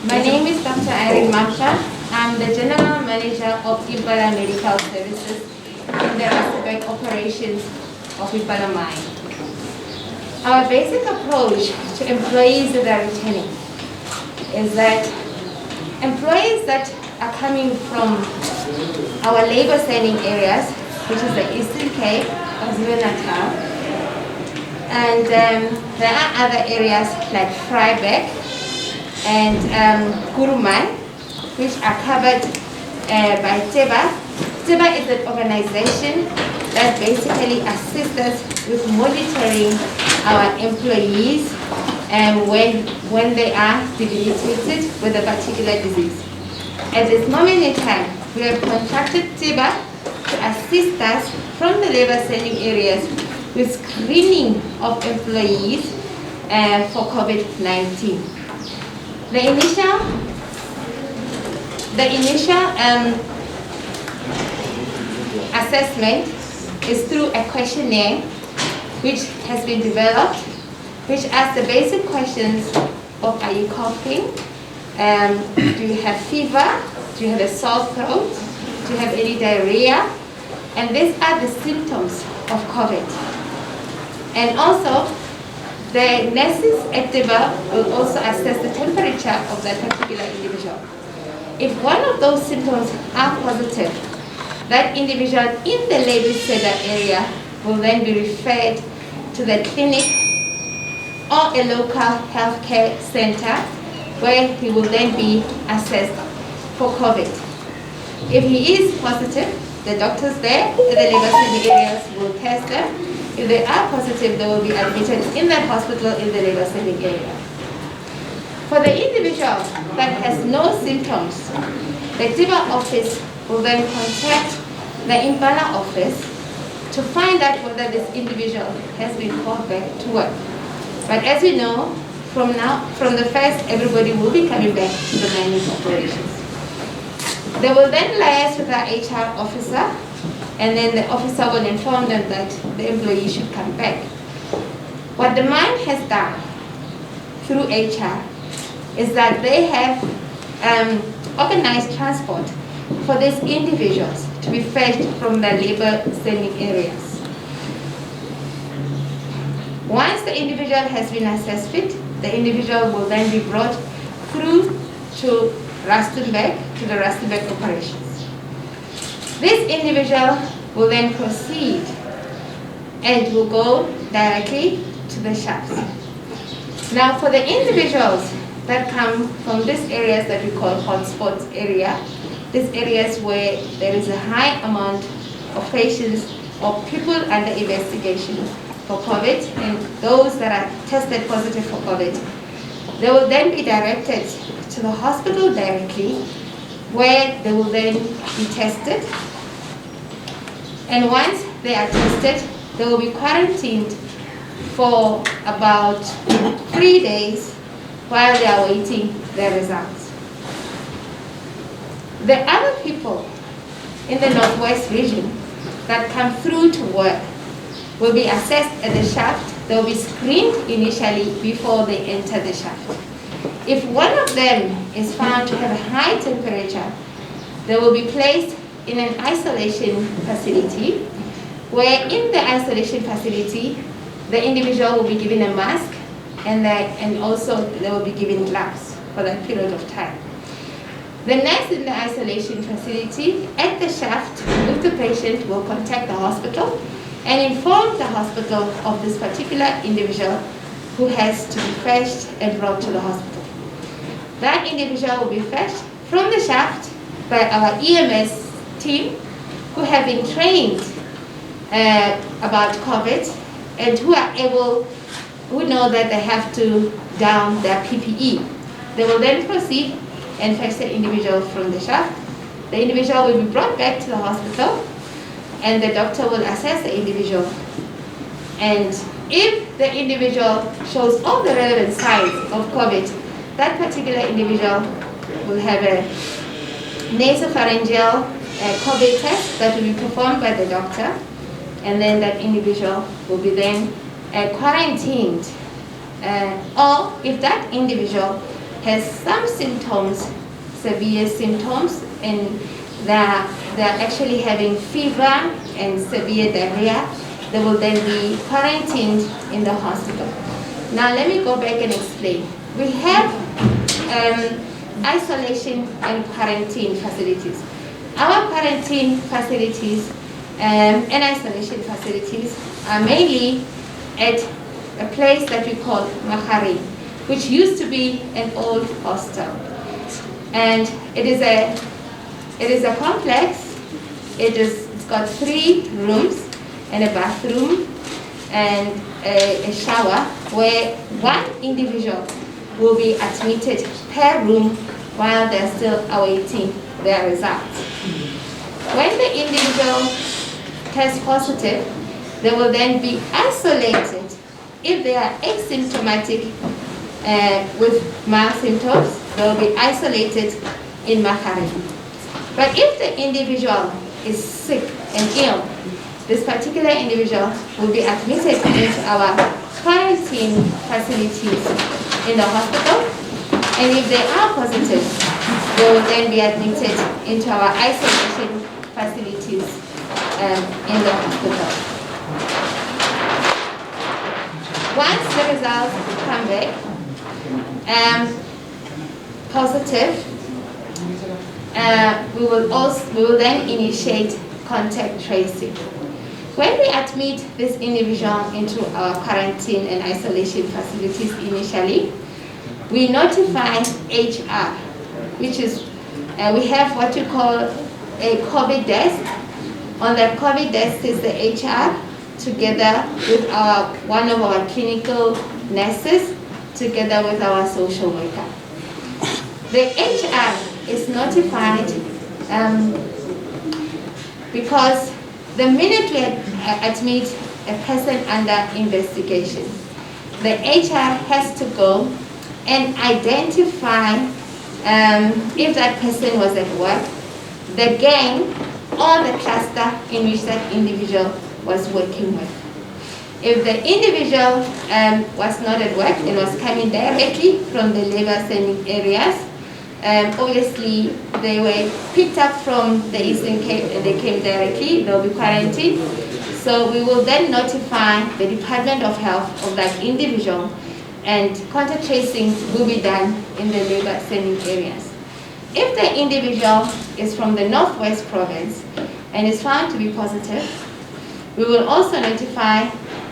My name is Dr. Irene Mamsha. I'm the General Manager of Impala Medical Services in the Rustenburg operations of Impala Mine. Our basic approach to employees that are returning is that employees that are coming from our labor sending areas, which is the Eastern Cape, KwaZulu-Natal, and there are other areas like Vryburg and Kuruman, which are covered by Dept. Dept is an organization that basically assists us with monitoring our employees when they are debilitated with a particular disease. At this moment in time, we have contracted Dept to assist us from the labor sending areas with screening of employees for COVID-19. The initial assessment is through a questionnaire which has been developed, which asks the basic questions of: are you coughing? Do you have fever? Do you have a sore throat? Do you have any diarrhea? And these are the symptoms of COVID. And also, the nurses at Dept will also assess the temperature of that particular individual. If one of those symptoms are positive, that individual in the labor center area will then be referred to the clinic or a local healthcare center where he will then be assessed for COVID. If he is positive, the doctors there in the labor center areas will test them. If they are positive, they will be admitted in that hospital in the labor saving area. For the individual that has no symptoms, the Dept office will then contact the Impala office to find out whether this individual has been called back to work. But as you know, from the first, everybody will be coming back to the mining operations. They will then liaise with our HR officer, and then the officer will inform them that the employee should come back. What the mine has done through HR is that they have organized transport for these individuals to be fetched from the labor sending areas. Once the individual has been assessed fit, the individual will then be brought through to Rustenburg, to the Rustenburg operations. This individual will then proceed and will go directly to the shafts. Now, for the individuals that come from these areas that we call hotspots area, these areas where there is a high amount of patients or people under investigation for COVID, and those that are tested positive for COVID, they will then be directed to the hospital directly, where they will then be tested. And once they are tested, they will be quarantined for about 3 days while they are waiting their results. The other people in the Northwest region that come through to work will be assessed at the shaft. They will be screened initially before they enter the shaft. If one of them is found to have a high temperature, they will be placed in an isolation facility, where in the isolation facility, the individual will be given a mask and also they will be given gloves for that period of time. The nurse in the isolation facility at the shaft with the patient will contact the hospital and inform the hospital of this particular individual who has to be fetched and brought to the hospital. That individual will be fetched from the shaft by our EMS team, who have been trained about COVID and who know that they have to don their PPE. They will then proceed and fetch the individual from the shaft. The individual will be brought back to the hospital, and the doctor will assess the individual. And if the individual shows all the relevant signs of COVID, that particular individual will have a nasopharyngeal COVID test that will be performed by the doctor, and then that individual will be then quarantined. Or if that individual has some symptoms, severe symptoms, and they're actually having fever and severe diarrhea, they will then be quarantined in the hospital. Now let me go back and explain. We have isolation and quarantine facilities. Our quarantine facilities and isolation facilities are mainly at a place that we call Maharing, which used to be an old hostel. And it is a complex. It's got 3 rooms and a bathroom and a shower where one individual will be admitted per room while they're still awaiting their results. When the individual tests positive, they will then be isolated. If they are asymptomatic with mild symptoms, they will be isolated in Maharing. But if the individual is sick and ill, this particular individual will be admitted into our quarantine facilities in the hospital, and if they are positive, they will then be admitted into our isolation facilities in the hospital. Once the results come back positive, we will then initiate contact tracing. When we admit this individual into our quarantine and isolation facilities initially, we notify HR, which is, we have what you call a COVID desk. On that COVID desk is the HR, together with one of our clinical nurses, together with our social worker. The HR is notified because the minute we admit a person under investigation, the HR has to go and identify if that person was at work, the gang, or the cluster in which that individual was working with. If the individual was not at work and was coming directly from the labor sending areas, obviously they were picked up from the Eastern Cape and they came directly, they'll be quarantined. So we will then notify the Department of Health of that individual, and contact tracing will be done in the labor sending areas. If the individual is from the Northwest Province and is found to be positive, we will also notify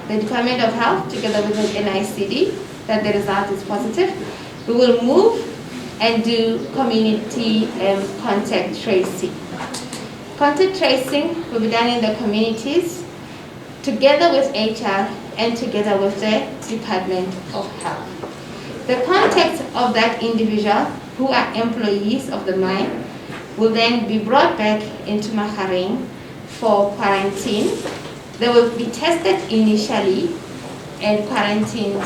the Department of Health together with the NICD that the result is positive. We will move and do community contact tracing. Contact tracing will be done in the communities together with HR and together with the Department of Health. The contacts of that individual who are employees of the mine will then be brought back into Maharing for quarantine. They will be tested initially and quarantined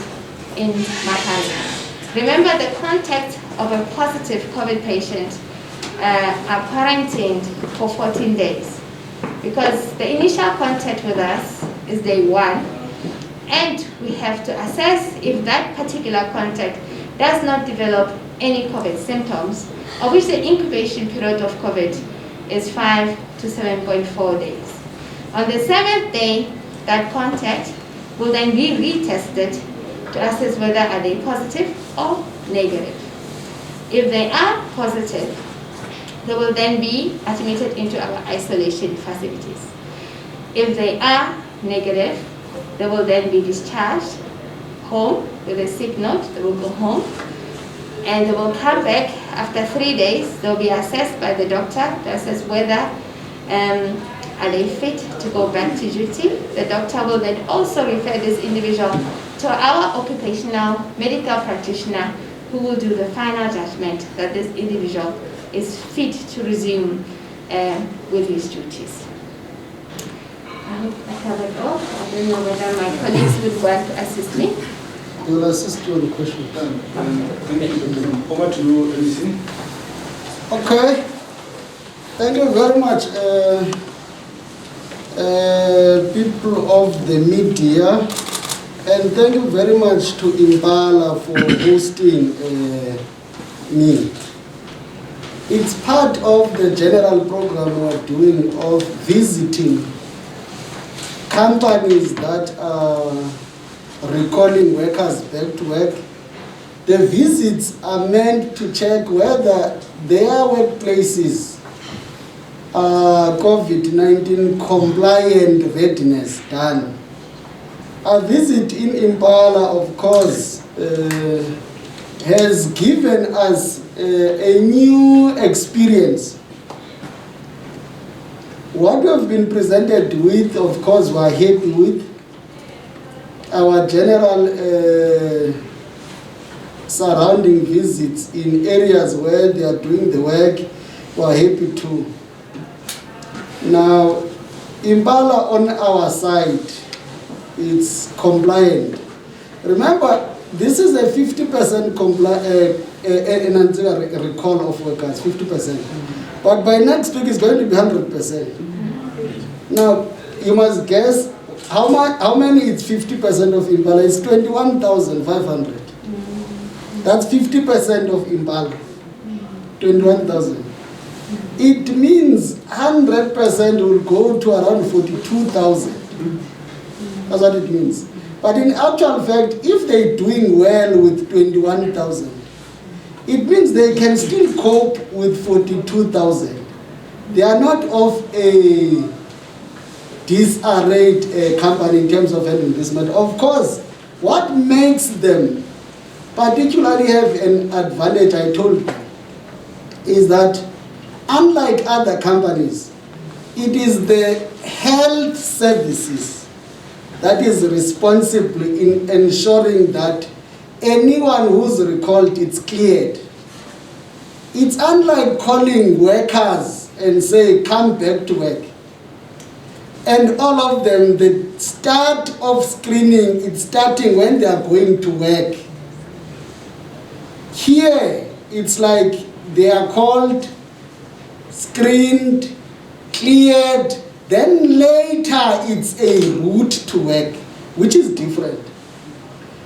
in Maharing. Remember, the contact of a positive COVID patient are quarantined for 14 days because the initial contact with us is day 1, and we have to assess if that particular contact does not develop any COVID symptoms, of which the incubation period of COVID is 5 to 7.4 days. On the 7th day, that contact will then be retested to assess whether are they positive or negative. If they are positive, they will then be admitted into our isolation facilities. If they are negative, they will then be discharged home with a sick note. They will go home and they will come back after 3 days. They will be assessed by the doctor to assess whether are they fit to go back to duty. The doctor will then also refer this individual to our occupational medical practitioner, who will do the final judgment that this individual is fit to resume with his duties. I hope I covered all. I don't know whether my colleagues would want to assist me. We will assist you on the question. Thank you. Over to you, Lucy. Okay. Thank you very much, people of the media, and thank you very much to Impala for hosting mean? It's part of the general program we're doing of visiting companies that are recalling workers back to work. The visits are meant to check whether their workplaces are COVID-19 compliant readiness done. A visit in Impala, of course, has given us a new experience. What we have been presented with, of course, we are happy with. Our general surrounding visits in areas where they are doing the work, we are happy too. Now, Impala on our side, it's compliant. Remember, this is a 50% recall of workers, 50%. But by next week, it's going to be 100%. Now, you must guess how many is 50% of Impala? It's 21,500. That's 50% of Impala, 21,000. It means 100% will go to around 42,000. That's what it means. But in actual fact, if they're doing well with 21,000, it means they can still cope with 42,000. They are not of a disarrayed company in terms of handling this matter. Of course, what makes them particularly have an advantage, I told you, is that unlike other companies, it is the health services that is responsible in ensuring that anyone who's recalled, it's cleared. It's unlike calling workers and say, come back to work. And all of them, the start of screening, it's starting when they are going to work. Here, it's like they are called, screened, cleared, then later it's a route to work, which is different.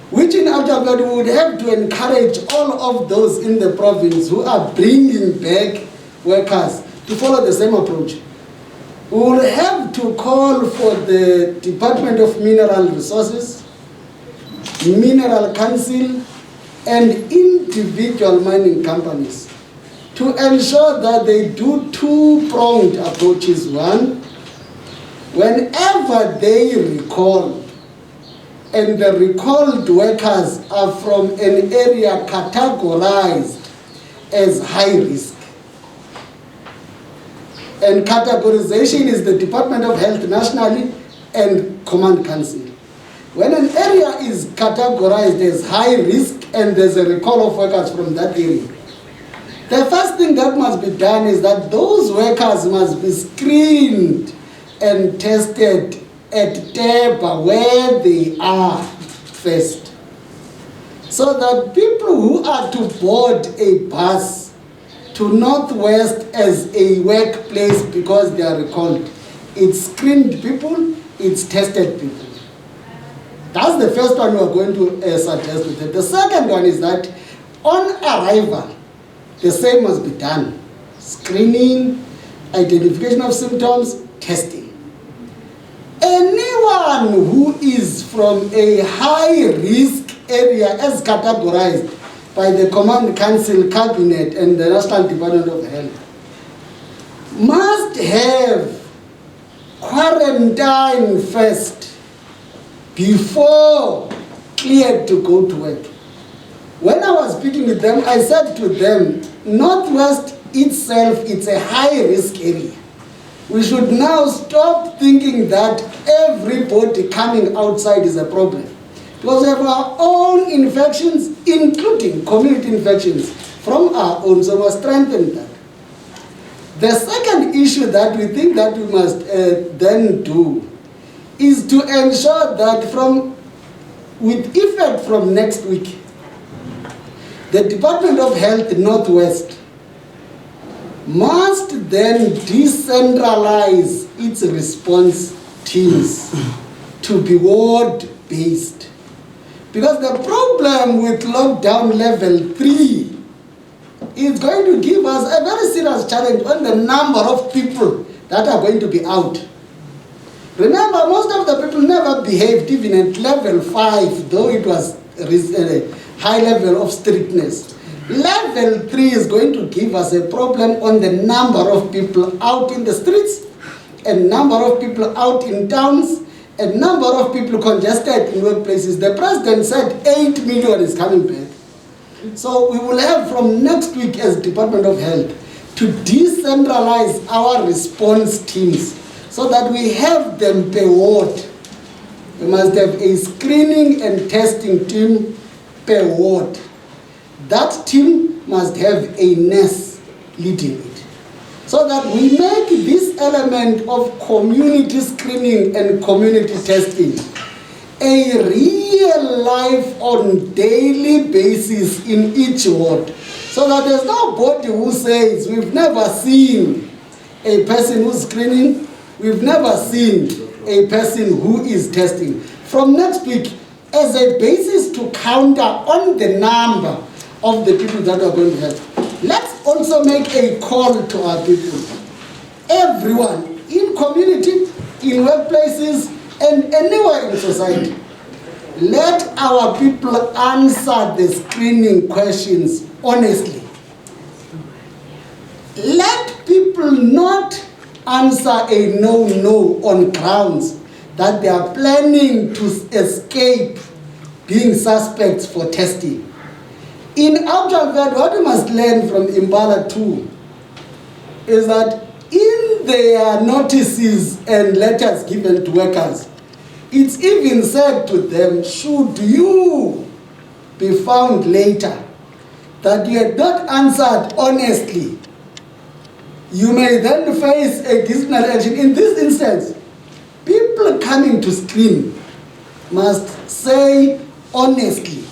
Which in actual fact would have to encourage all of those in the province who are bringing back workers to follow the same approach. We will have to call for the Department of Mineral Resources, Mineral Council, and individual mining companies to ensure that they do two-pronged approaches. One, whenever they recall, and the recalled workers are from an area categorized as high risk. And categorization is the Department of Health nationally and Command Council. When an area is categorized as high risk and there's a recall of workers from that area, the first thing that must be done is that those workers must be screened and tested at Dept where they are first. So that people who are to board a bus to Northwest as a workplace because they are recalled, it's screened people, it's tested people. That's the first one we are going to suggest with it. The second one is that on arrival, the same must be done. Screening, identification of symptoms, testing. Anyone who is from a high-risk area as categorized by the Command Council, Cabinet, and the National Department of Health must have quarantine first before cleared to go to work. When I was speaking with them, I said to them, Northwest itself, it's a high-risk area. We should now stop thinking that everybody coming outside is a problem. Because we have our own infections, including community infections, from our own, so we must strengthen that. The second issue that we think that we must then do is to ensure that with effect from next week, the Department of Health Northwest must then decentralize its response teams to be ward-based. Because the problem with lockdown level 3 is going to give us a very serious challenge on the number of people that are going to be out. Remember, most of the people never behaved even at level 5, though it was a high level of strictness. Level 3 is going to give us a problem on the number of people out in the streets, a number of people out in towns, a number of people congested in workplaces. The president said 8 million is coming back. So we will have from next week as Department of Health to decentralize our response teams so that we have them per ward. We must have a screening and testing team per ward. That team must have a nurse leading it, so that we make this element of community screening and community testing a real life on daily basis in each ward, so that there's nobody who says we've never seen a person who's screening, we've never seen a person who is testing. From next week, as a basis to counter on the number of the people that are going to have, let's also make a call to our people. Everyone in community, in workplaces, and anywhere in society, let our people answer the screening questions honestly. Let people not answer a no on grounds that they are planning to escape being suspects for testing. In actual fact, what we must learn from Impala 2 is that in their notices and letters given to workers, it's even said to them, should you be found later that you had not answered honestly, you may then face a disciplinary action. In this instance, people coming to screen must say honestly,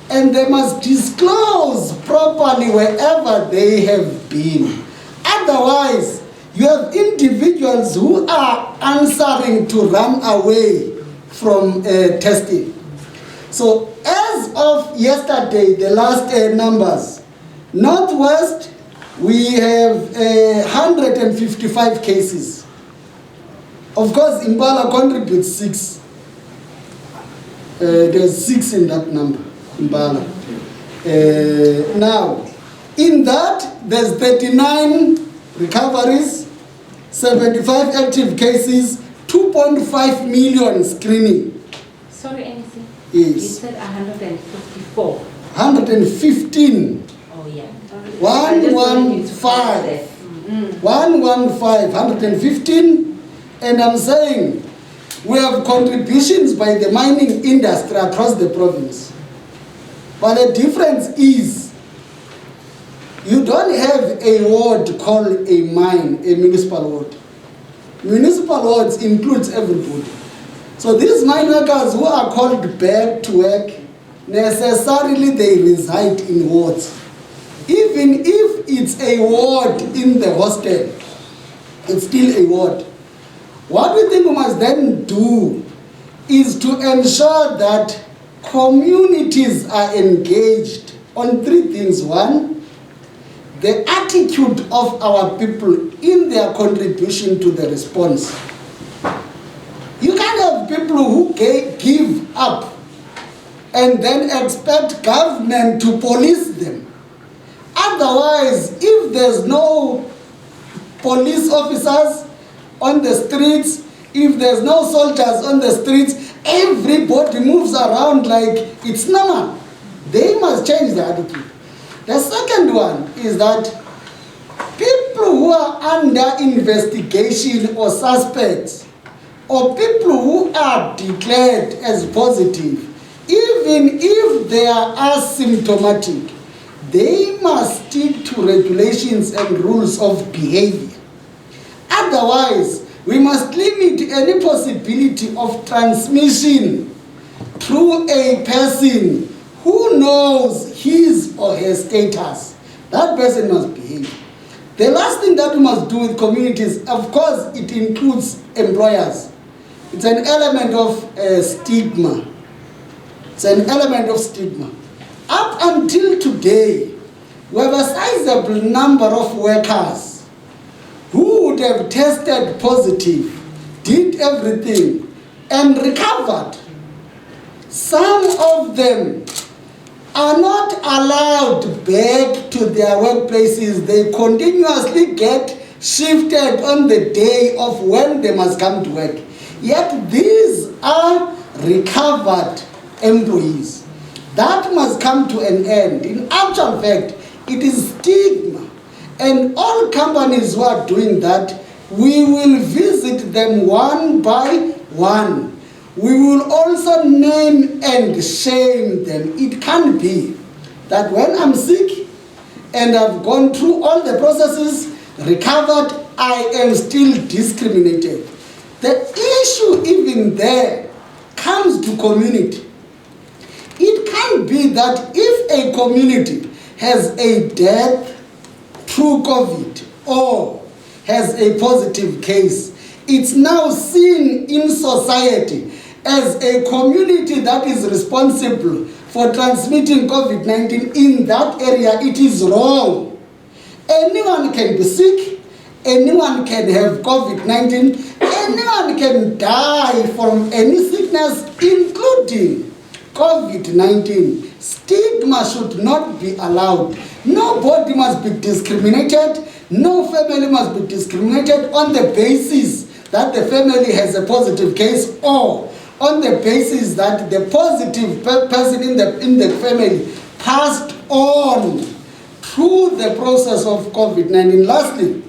and they must disclose properly wherever they have been. Otherwise, you have individuals who are answering to run away from testing. So as of yesterday, the last numbers, Northwest, we have 155 cases. Of course, Impala contributes 6. There's 6 in that number, Impala. Now, in that, there's 39 recoveries, 75 active cases, 2.5 million screening. Sorry, anything? Yes. You said 154. 115. Oh, yeah. 115. 115. And I'm saying we have contributions by the mining industry across the province. But the difference is you don't have a ward called a mine, a municipal ward. Municipal wards includes everybody. So these mine workers who are called back to work, necessarily they reside in wards. Even if it's a ward in the hostel, it's still a ward. What we think we must then do is to ensure that communities are engaged on 3 things. 1, the attitude of our people in their contribution to the response. You can't have people who give up and then expect government to police them. Otherwise, if there's no police officers on the streets, if there's no soldiers on the streets, everybody moves around like it's normal. They must change the attitude. The second one is that people who are under investigation or suspects, or people who are declared as positive, even if they are asymptomatic, they must stick to regulations and rules of behavior. Otherwise, we must limit any possibility of transmission through a person who knows his or her status. That person must behave. The last thing that we must do with communities, of course, it includes employers. It's an element of stigma. It's an element of stigma. Up until today, we have a sizable number of workers who would have tested positive, did everything, and recovered. Some of them are not allowed back to their workplaces. They continuously get shifted on the day of when they must come to work. Yet these are recovered employees. That must come to an end. In actual fact, it is stigma. And all companies who are doing that, we will visit them one by one. We will also name and shame them. It can't be that when I'm sick and I've gone through all the processes, recovered, I am still discriminated. The issue even there comes to community. It can't be that if a community has a death through COVID or has a positive case, it's now seen in society as a community that is responsible for transmitting COVID-19 in that area. It is wrong. Anyone can be sick, anyone can have COVID-19, anyone can die from any sickness, including COVID-19. Stigma should not be allowed. Nobody must be discriminated. No family must be discriminated on the basis that the family has a positive case or on the basis that the positive person in the family passed on through the process of COVID-19. Lastly,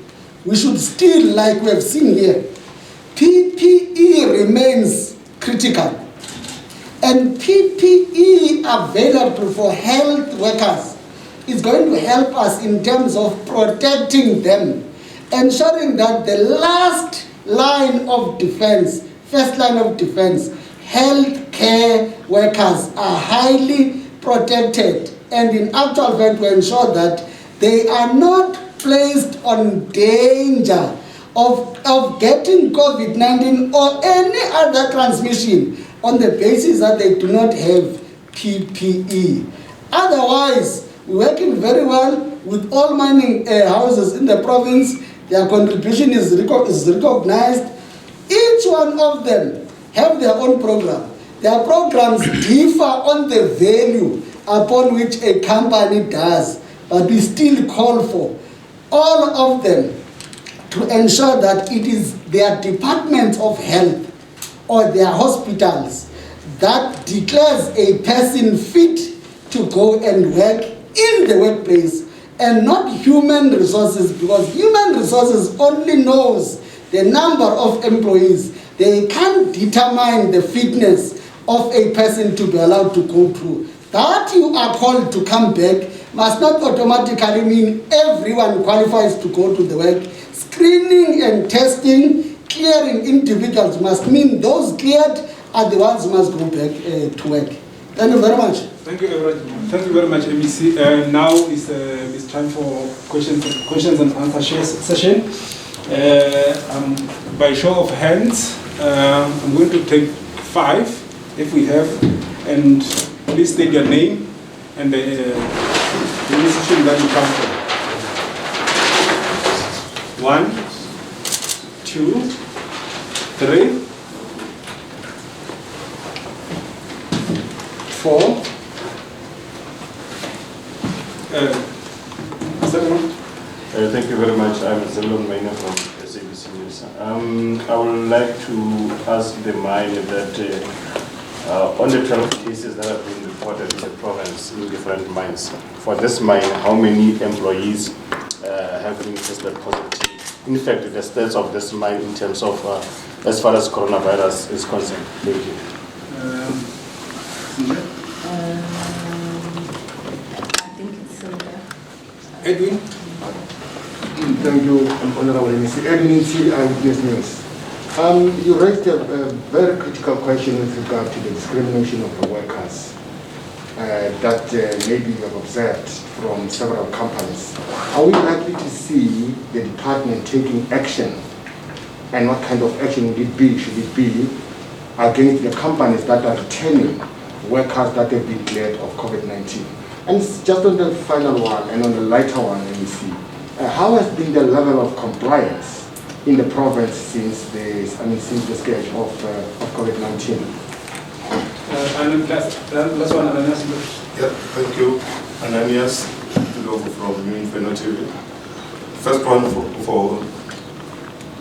we should still, like we have seen here, PPE remains critical. And PPE available for health workers is going to help us in terms of protecting them, ensuring that the last line of defense, first line of defense, health care workers are highly protected, and in actual fact we ensure that they are not placed on danger of getting COVID-19 or any other transmission on the basis that they do not have PPE. Otherwise, we're working very well with all mining houses in the province. Their contribution is recognized. Each one of them have their own program. Their programs differ on the value upon which a company does, but we still call for all of them to ensure that it is their departments of health or their hospitals that declares a person fit to go and work in the workplace, and not human resources, because human resources only knows the number of employees. They can't determine the fitness of a person to be allowed to go through. That you are called to come back must not automatically mean everyone qualifies to go to the work. Screening and testing, clearing individuals must mean those cleared are the ones who must go back to work. Thank you very much. Thank you very much, MEC. Now it's time for questions and answer session. By show of hands, I'm going to take 5 if we have, and please state your name and the institution that you come from. 1, 2, 3, 4. Thank you very much. I'm Zelon Maina from SABC News. I would like to ask the mine that on the 12 cases that have been reported in the province in different mines, for this mine, how many employees have been tested positive? In fact, the stats of this mine in terms of as far as coronavirus is concerned. Thank you. I think it's Silver. Edwin? Thank you, Honorable MEC. Edwin C. Eyewitness News. You raised a very critical question with regard to the discrimination of the workers that maybe you have observed from several companies. Are we likely to see the department taking action, and what kind of action would it be, should it be, against the companies that are returning workers that have been cleared of COVID-19? And just on the final one and on the lighter one, MEC, how has been the level of compliance in the province since the scourge of COVID-19? And last one, Ananias. Yeah, thank you. Ananias from New Inferno TV. First one for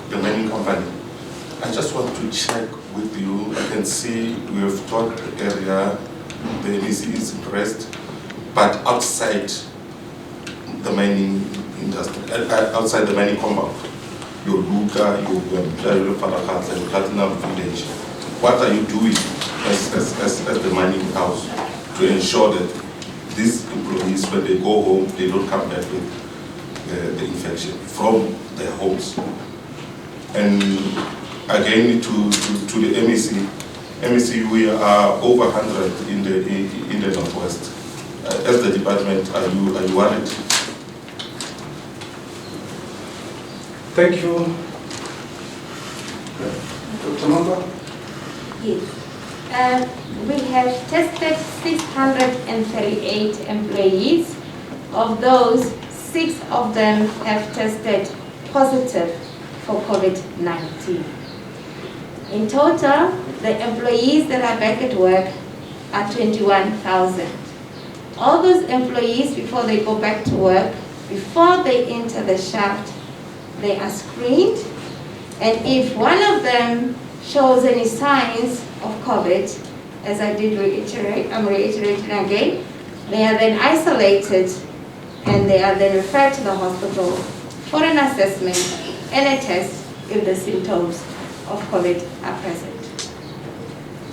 the mining company. I just want to check with you. I can see we have talked earlier, the MEC is impressed, but outside the mining industry, outside the mining compound, your Luka, your Parakatla, your Platinum Village, what are you doing as the mining house to ensure that these employees, when they go home, they don't come back with the infection from their homes? And again, to the MEC, we are over 100 in the Northwest. As the department, are you worried? Thank you. Dr. Mamba? Yes. We have tested 638 employees. Of those, 6 of them have tested positive for COVID-19. In total, the employees that are back at work are 21,000. All those employees, before they go back to work, before they enter the shaft, they are screened, and if one of them shows any signs of COVID, as I did reiterate, I'm reiterating again, they are then isolated and they are then referred to the hospital for an assessment and a test if the symptoms of COVID are present.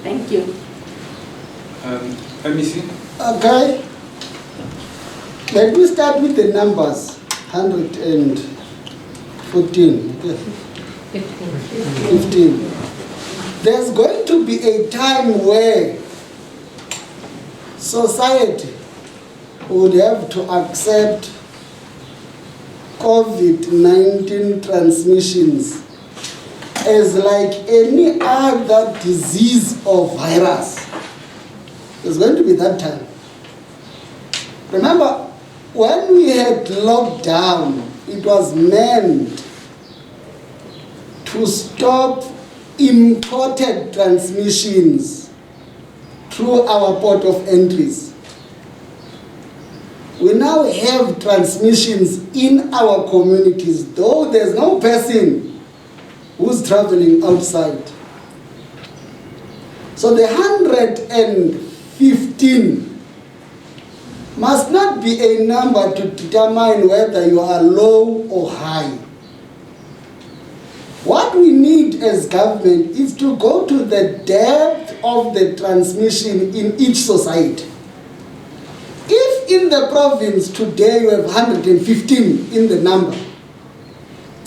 Thank you. MEC? Okay. Let me start with the numbers. 114. 15. There's going to be a time where society would have to accept COVID-19 transmissions as like any other disease or virus. There's going to be that time. Remember, when we had lockdown, it was meant to stop imported transmissions through our port of entries. We now have transmissions in our communities, though there's no person who's traveling outside. So the 115 must not be a number to determine whether you are low or high. What we need as government is to go to the depth of the transmission in each society. If in the province today you have 115 in the number,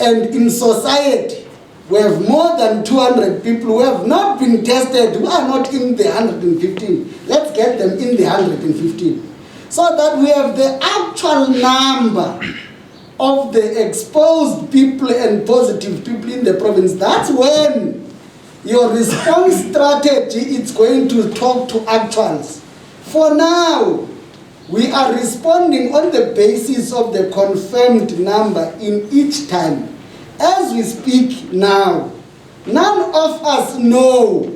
and in society we have more than 200 people who have not been tested, who are not in the 115, let's get them in the 115. So that we have the actual number of the exposed people and positive people in the province. That's when your response strategy is going to talk to actuals. For now, we are responding on the basis of the confirmed number in each time. As we speak now, none of us know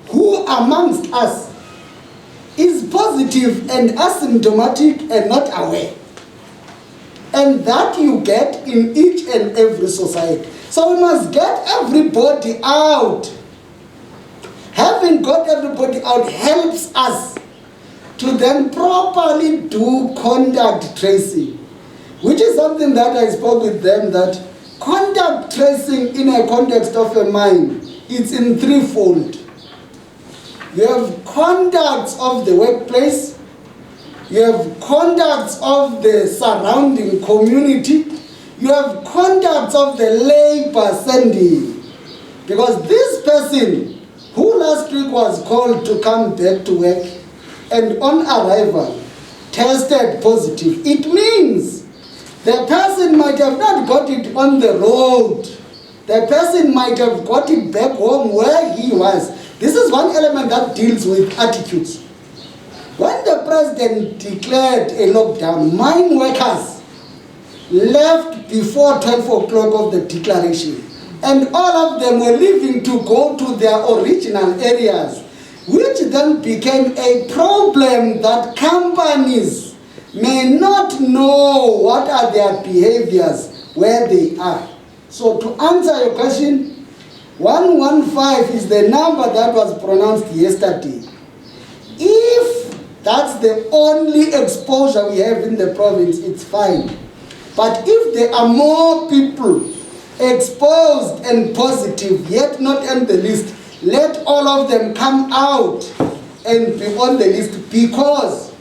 who amongst us is positive and asymptomatic and not aware. And that you get in each and every society. So we must get everybody out. Having got everybody out helps us to then properly do contact tracing, which is something that I spoke with them, that contact tracing in a context of a mine, it's in threefold. You have contacts of the workplace, you have contacts of the surrounding community, you have contacts of the labor sending. Because this person who last week was called to come back to work and on arrival tested positive, it means the person might have not got it on the road. The person might have got it back home where he was. This is one element that deals with attitudes. When the president declared a lockdown, mine workers left before 12 o'clock of the declaration. And all of them were leaving to go to their original areas, which then became a problem that companies may not know what are their behaviors where they are. So to answer your question, 115 is the number that was pronounced yesterday. If that's the only exposure we have in the province, it's fine. But if there are more people exposed and positive, yet not on the list, let all of them come out and be on the list, because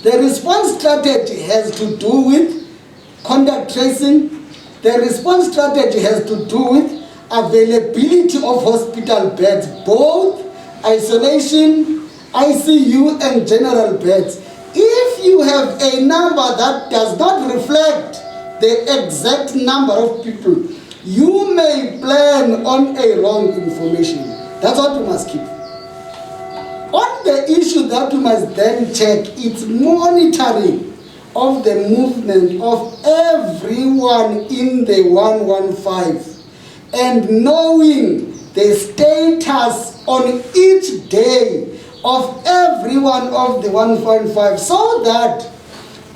the response strategy has to do with contact tracing. The response strategy has to do with availability of hospital beds, both isolation, ICU, and general beds. If you have a number that does not reflect the exact number of people, you may plan on a wrong information. That's what you must keep. On the issue that you must then check, it's monitoring of the movement of everyone in the 115 and knowing the status on each day of every one of the 115, so that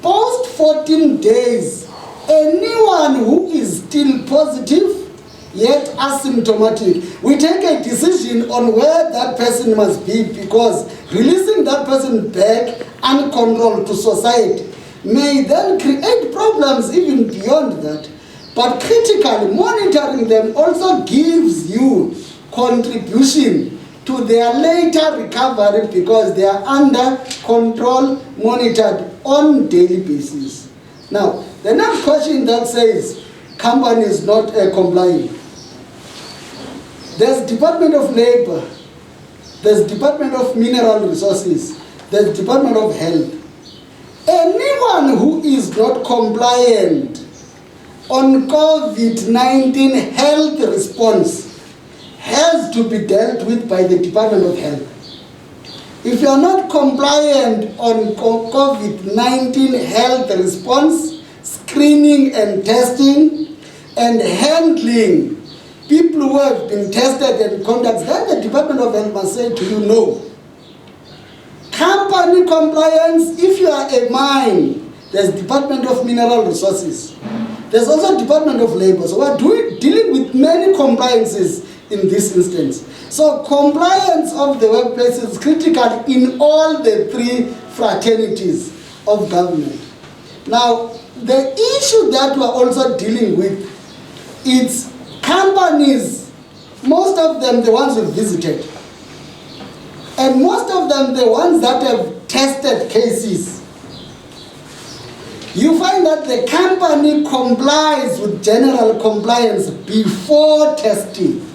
post 14 days, anyone who is still positive yet asymptomatic, we take a decision on where that person must be, because releasing that person back uncontrolled to society may then create problems even beyond that. But critically, monitoring them also gives you contribution to their later recovery, because they are under control, monitored on daily basis. Now, the next question that says companies not complying. There's Department of Labor, there's Department of Mineral Resources, there's Department of Health. Anyone who is not compliant on COVID-19 health response has to be dealt with by the Department of Health. If you are not compliant on COVID-19 health response, screening and testing, and handling people who have been tested and contacts, then the Department of Health must say to you, no. Company compliance, if you are a mine, there's Department of Mineral Resources. There's also Department of Labor. So we're dealing with many compliances in this instance. So compliance of the workplace is critical in all the three fraternities of government. Now, the issue that we're also dealing with, it's companies, most of them the ones we've visited, and most of them the ones that have tested cases. You find that the company complies with general compliance before testing.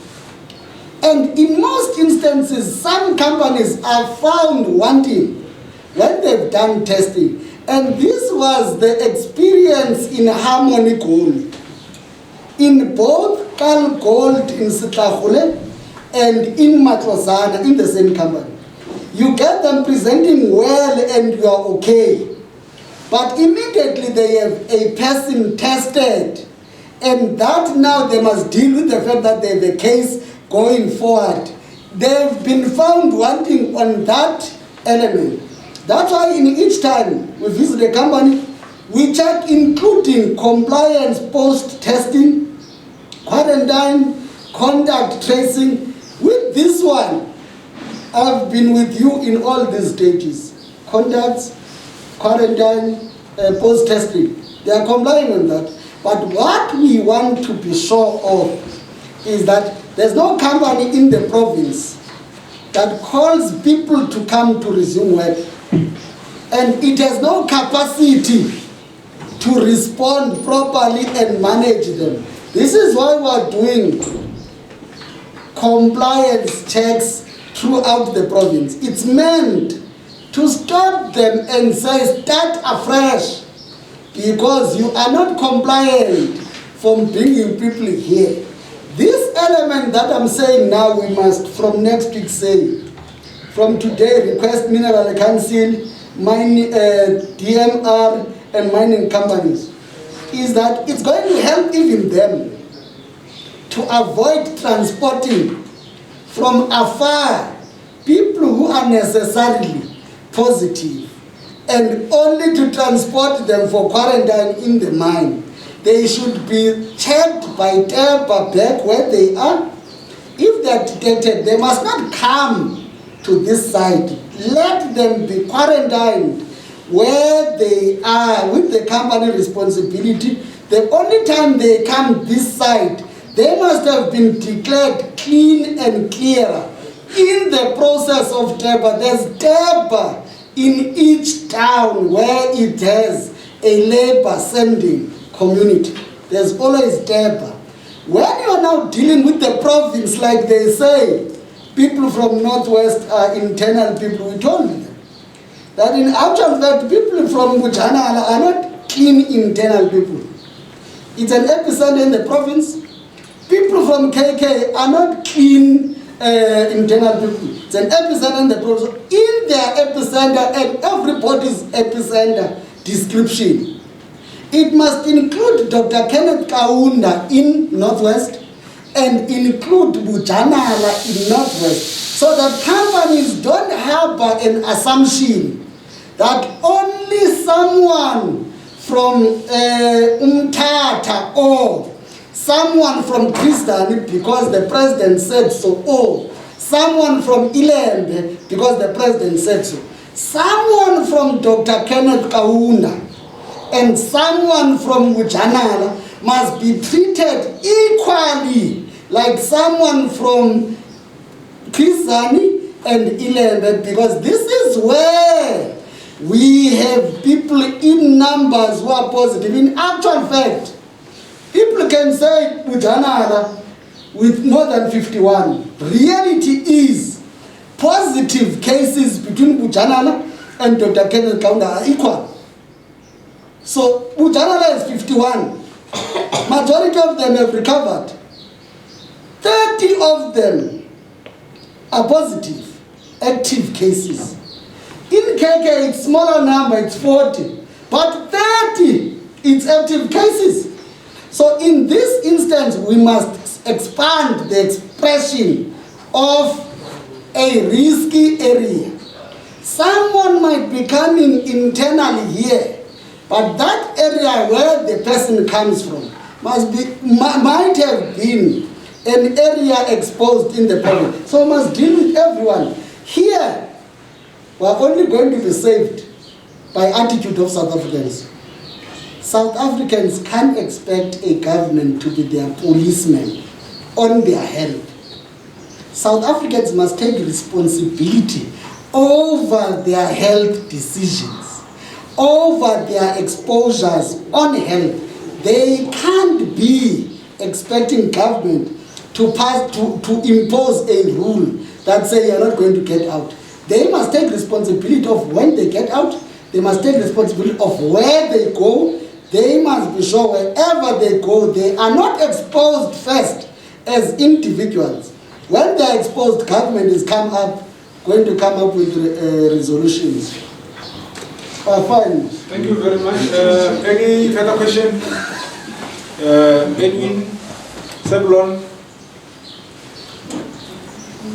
And in most instances, some companies are found wanting when they've done testing. And this was the experience in Harmony Gold. In both Cal Gold in Sitlagole and in Matlosana, in the same company. You get them presenting well and you are okay. But immediately they have a person tested, and that now they must deal with the fact that they have a case going forward. They've been found wanting on that element. That's why in each time we visit a company, we check including compliance post-testing, quarantine, contact tracing. With this one, I've been with you in all these stages. Contacts, quarantine, post-testing. They are complying on that. But what we want to be sure of is that there's no company in the province that calls people to come to resume work, and it has no capacity to respond properly and manage them. This is why we are doing compliance checks throughout the province. It's meant to stop them and say, start afresh, because you are not compliant from bringing people here. This element that I'm saying now, we must from next week say, from today request Mineral Council, mining, DMR and mining companies is that it's going to help even them to avoid transporting from afar people who are necessarily positive and only to transport them for quarantine in the mine. They should be checked by Dept back where they are. If they are detected, they must not come to this side. Let them be quarantined where they are with the company responsibility. The only time they come this side, they must have been declared clean and clear. In the process of Dept, there's Dept in each town where it has a labor sending community. There's always Dept. When you are now dealing with the province, like they say, people from Northwest are internal people, we told them that in actual fact, people from Bujanala are not clean internal people. It's an epicenter in the province. People from KK are not clean internal people. It's an epicenter in the province. In their epicenter and everybody's epicenter description, it must include Dr. Kenneth Kaunda in Northwest and include Bujanala in Northwest, so that companies don't harbor an assumption that only someone from Umtata or someone from Kristani because the president said so, or someone from Ilembe because the president said so, someone from Dr. Kenneth Kaunda and someone from Bujanala must be treated equally like someone from Kristani and Ilembe, because this is where we have people in numbers who are positive. In actual fact, people can say Bujanala with more than 51. Reality is positive cases between Bujanala and Dr. Kenneth Kaunda are equal. So Bujanala is 51. Majority of them have recovered. 30 of them are positive, active cases. In KK, it's smaller number, it's 40. But 30, it's active cases. So in this instance, we must expand the expression of a risky area. Someone might be coming internally here, but that area where the person comes from might have been an area exposed in the province. So we must deal with everyone. Here, we are only going to be saved by attitude of South Africans. South Africans can't expect a government to be their policeman on their health. South Africans must take responsibility over their health decisions, over their exposures on health. They can't be expecting government to impose a rule that say you're not going to get out. They must take responsibility of when they get out. They must take responsibility of where they go. They must be sure wherever they go, they are not exposed first as individuals. When they are exposed, government is going to come up with resolutions. Fine. Thank you very much. Any further question? Edwin, Sebulon?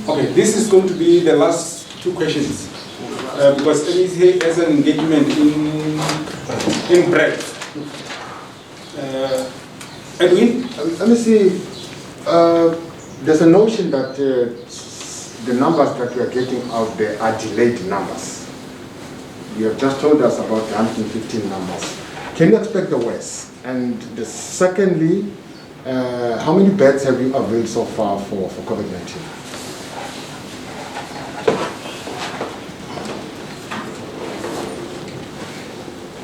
Okay, this is going to be the last two questions because MEC has an engagement in breadth. Edwin? Let me see. There's a notion that the numbers that we are getting out there are delayed numbers. You have just told us about the 115 numbers. Can you expect the worst? And secondly, how many beds have you availed so far for COVID-19?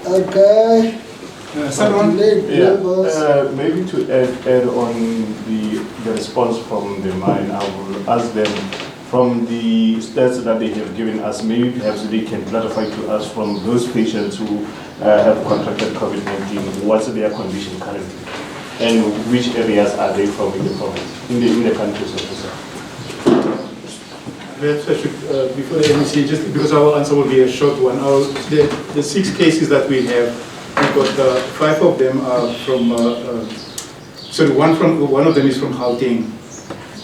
Okay. Maybe to add on the response from the mine, I will ask them from the stats that they have given us, maybe perhaps they can clarify to us from those patients who have contracted COVID-19, what's their condition currently, and which areas are they from in the province, in the countries of the south. Perhaps I should, before the MEC, just because our answer will be a short one, the 6 cases that we have, we've got 5 of them are from, sorry, one of them is from Gauteng,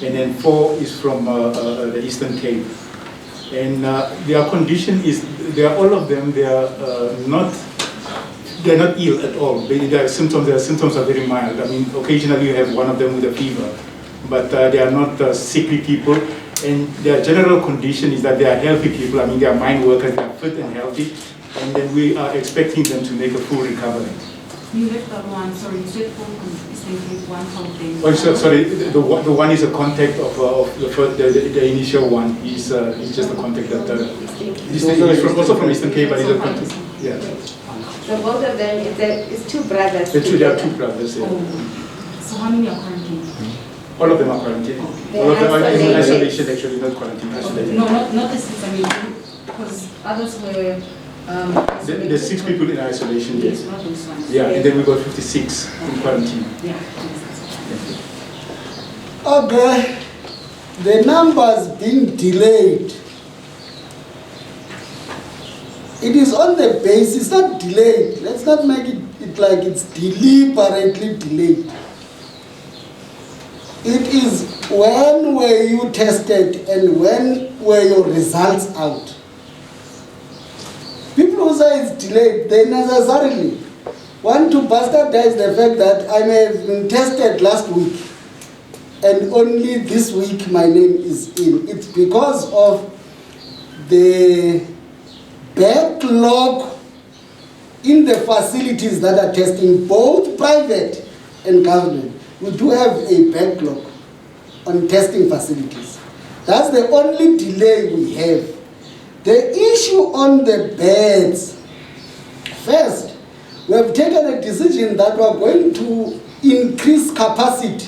and then 4 is from the Eastern Cape. And their condition is, all of them, they're not ill at all. Their symptoms are very mild. I mean, occasionally you have one of them with a fever, but they are not sickly people. And their general condition is that they are healthy people. I mean, they are mine workers, they are fit and healthy, and then we are expecting them to make a full recovery. You left that one, sorry, you said one something. Oh, sorry, the one is a contact of the initial one. Is just a contact that he's also from Eastern Cape, but he's a contact. Yeah. So both of them, it's 2 brothers. They are 2 brothers. Yeah. Oh. So how many are quarantined? All of them are quarantined. All of them are in isolation, actually, not quarantine. Isolation. No, not the 6. I mean, because others were. There's 6 people in isolation. Yes. Not those ones. Yeah, and then we got 56 in quarantine. Yeah. Okay, the numbers being delayed. It is on the basis, not delayed. Let's not make it like it's deliberately delayed. It is when were you tested and when were your results out. People who say it's delayed, they necessarily want to bastardize the fact that I may have been tested last week and only this week my name is in. It's because of the backlog in the facilities that are testing, both private and government. We do have a backlog on testing facilities. That's the only delay we have. The issue on the beds, first, we have taken a decision that we are going to increase capacity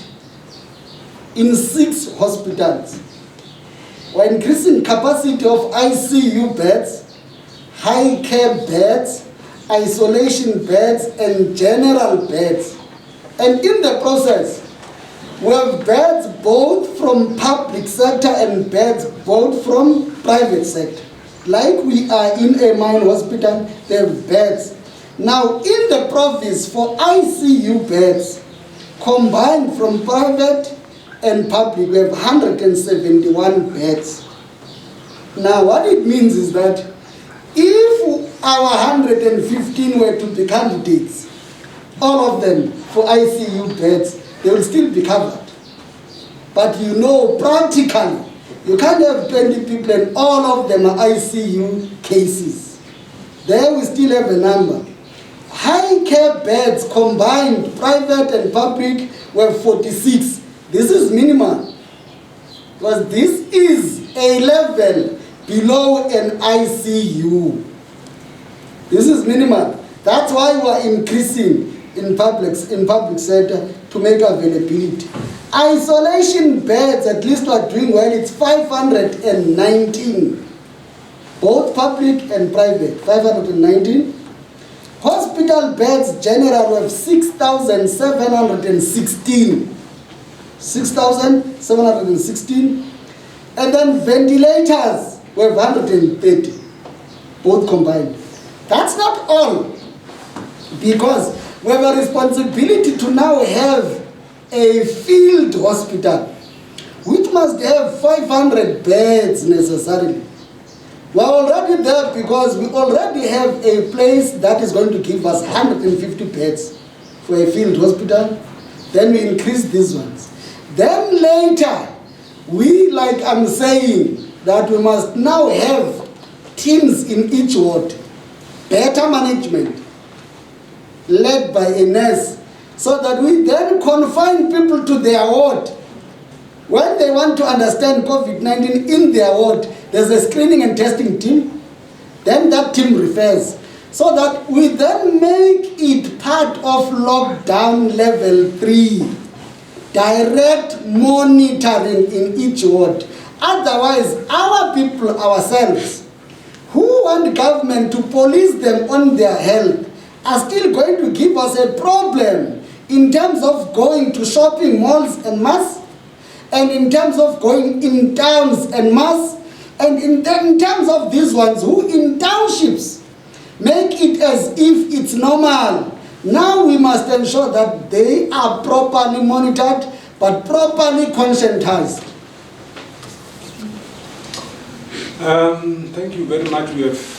in 6 hospitals. We're increasing capacity of ICU beds, high care beds, isolation beds, and general beds. And in the process, we have beds both from public sector and beds both from private sector. Like we are in a mine hospital, they have beds. Now in the province for ICU beds, combined from private and public, we have 171 beds. Now what it means is that if our 115 were to be candidates, all of them for ICU beds, they will still be covered. But you know, practically, you can't have 20 people and all of them are ICU cases. There we still have a number. High care beds combined, private and public, were 46. This is minimum. Because this is a level below an ICU. This is minimal. That's why we are increasing in public sector to make availability. Isolation beds, at least we are doing well, it's 519. Both public and private, 519. Hospital beds general we have 6,716. 6,716. And then ventilators, we have 130, both combined. That's not all, because we have a responsibility to now have a field hospital, which must have 500 beds necessarily. We're already there because we already have a place that is going to give us 150 beds for a field hospital. Then we increase these ones. Then later, we, like I'm saying, that we must now have teams in each ward, better management, led by a nurse, so that we then confine people to their ward. When they want to understand COVID-19 in their ward, there's a screening and testing team, then that team refers, so that we then make it part of lockdown level 3, direct monitoring in each ward. Otherwise, our people, ourselves, who want government to police them on their health, are still going to give us a problem in terms of going to shopping malls en masse, and in terms of going in towns en masse, And in terms of these ones who in townships make it as if it's normal, now we must ensure that they are properly monitored but properly conscientized. Thank you very much. We have